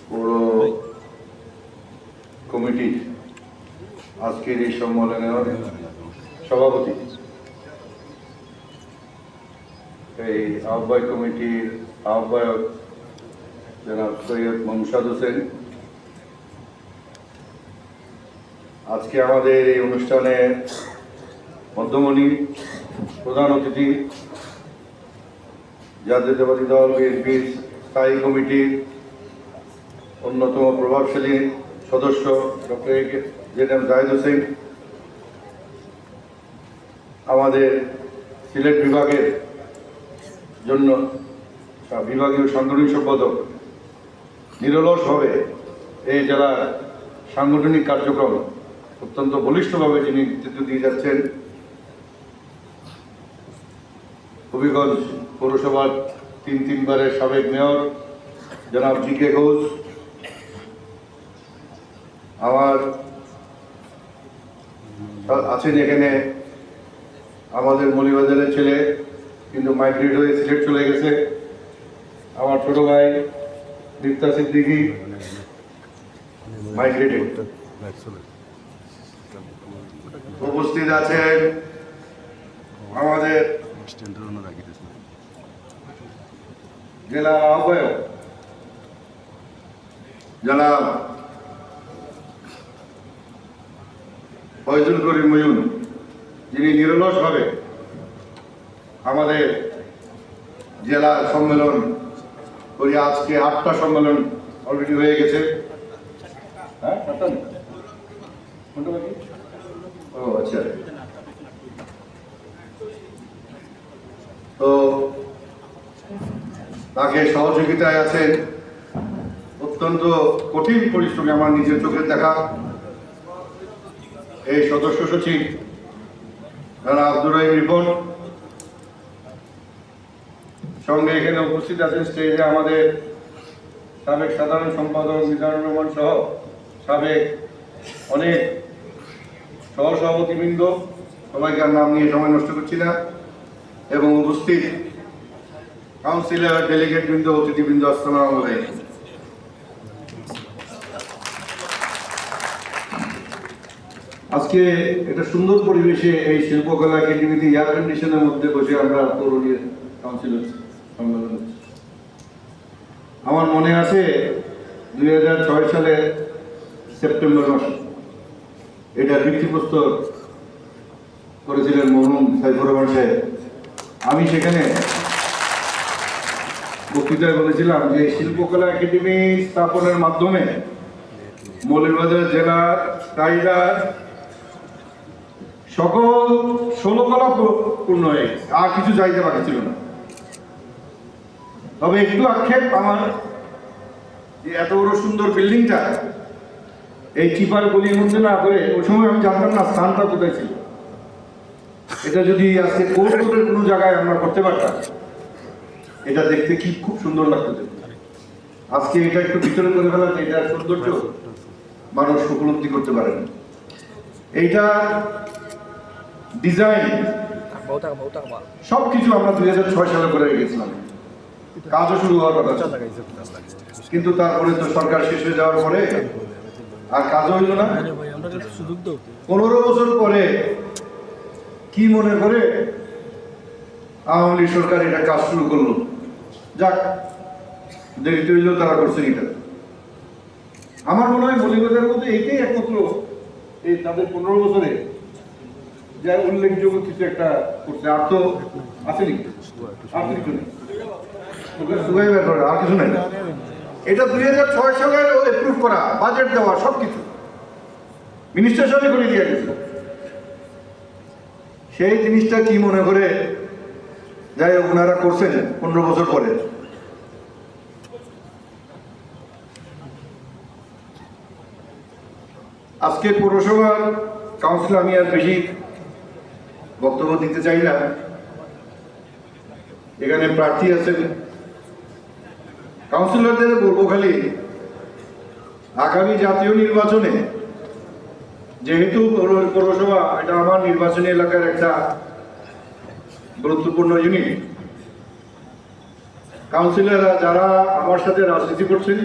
পৌর কমিটির আজকের এই সম্মেলনের সভাপতি, এই আহ্বায়ক কমিটির আহ্বায়ক জনাব সৈয়দ মনসাদ হোসেন, আজকে আমাদের এই অনুষ্ঠানে মধ্যমণি প্রধান অতিথি জাতীয়তাবাদী দল বিএনপির স্থায়ী কমিটির অন্যতম প্রভাবশালী সদস্য ডক্টর জেনারেল জাহিদ হোসেন, আমাদের সিলেট বিভাগের জন্য বিভাগীয় সাংগঠনিক সম্পাদক, নিরলসভাবে এই জেলার সাংগঠনিক কার্যক্রম অত্যন্ত বলিষ্ঠভাবে যিনি নেতৃত্ব দিয়ে যাচ্ছেন, হবিগঞ্জ পৌরসভার তিনবারের সাবেক মেয়র জনাব জি.কে. ঘোষ, আমার আছেন এখানে আমাদের মৌলভীবাজারের ছেলে কিন্তু মাইগ্রেট হয়ে সিলেট চলে গেছে, আমার ছোট ভাই দীপ্তা সিদ্দিকী মাইগ্রেটেড। উপস্থিত আছেন আমাদের জেলা আহ্বায়ক জনাব ফয়জুল করিম ময়ূন, যিনি নিরলসভাবে আমাদের জেলা সম্মেলন করি। আজকে 8টা সম্মেলন অলরেডি হয়ে গেছে। ও আচ্ছা, তো তাকে সহযোগিতায় আছেন অত্যন্ত কঠিন পরিশ্রমে আমার নিজের চোখে দেখা এই সদস্য সচিব জনাব আব্দুর রহিম রিপন, সঙ্গে এখানে উপস্থিত আছেন স্টেজে আমাদের সাবেক সাধারণ সম্পাদক মিজানুর রহমান সহ সাবেক অনেক সহসভাপতিবৃন্দ, সবাইকে নাম নিয়ে সময় নষ্ট করছি না, এবং উপস্থিত কাউন্সিলর, ডেলিগেট বৃন্দ, অতিথিবৃন্দ, আসসালামু আলাইকুম। আজকে একটা সুন্দর পরিবেশে এই শিল্পকলা একাডেমিতে এয়ার কন্ডিশনের মধ্যে বসে আমরা পৌরনীয় কাউন্সিলর সম্মেলন হচ্ছে। আমার মনে আছে 2006 সালে সেপ্টেম্বর মাসে এটা ভিত্তিপ্রস্তর করেছিলেন মরহুম সাইফুর রহমান সাহেব। আমি সেখানে বক্তৃতায় বলেছিলাম যে শিল্পকলা একাডেমি স্থাপনের মাধ্যমে মৌলভীবাজার জেলার কায়দার সকল 16 কলা পূর্ণ হয়ে গেছে, আর কিছু চাইতে বাকি ছিল না। তবে একটু আক্ষেপ আমার যে এত বড় সুন্দর বিল্ডিংটা এই চিপার গলির মধ্যে না করে, ওই সময় আমি জানতাম না স্থানটা কোথায় ছিল। এটা যদি আজকে কোর্ট রোডের কোনো জায়গায় আমরা করতে পারতাম, এটা দেখতে কি খুব সুন্দর লাগতো। আজকে এটা একটু ভিতরে করে ফেলাতে এটার সৌন্দর্য মানুষ উপলব্ধি করতে পারে না। এইটা ডিজাইন সবকিছু আমরা 2006 সালে করে গেছিলাম, কাজও শুরু হওয়ার কথা, কিন্তু তারপরে তো সরকার শেষ হয়ে যাওয়ার পরে আর কাজও হইল না। 15 বছর পরে কি মনে করে আওয়ামী লীগ সরকার এটা কাজ শুরু করলো। যাক, দেরিতে হইলেও তারা করছে এটা। আমার মনে হয় মৌলভীবাজারের মধ্যে এইটাই একমাত্র এই তাদের 15 বছরে যা উল্লেখযোগ্য কিছু একটা করছে। আর তো আসেনি, আর কিছু নেই, আর কিছু নেই। এটা 2006 সালে এপ্রুভ করা, বাজেট দেওয়া, সবকিছু মিনিস্টার সাহেব করে দিয়ে গেছিল। সেই জিনিসটা কি মনে করে যাই হোক ওনারা করছেন 15 বছর পরে। আজকে পৌরসভার কাউন্সিল আমি আর বেশি বক্তব্য দিতে চাই না। এখানে প্রার্থী আছেন, কাউন্সিলরদের বলবো খালি আগামী জাতীয় নির্বাচনে, যেহেতু পৌরসভা এটা আমার নির্বাচনী এলাকার একটা গুরুত্বপূর্ণ ইউনিট, কাউন্সিলররা যারা আমার সাথে রাজনীতি করছেন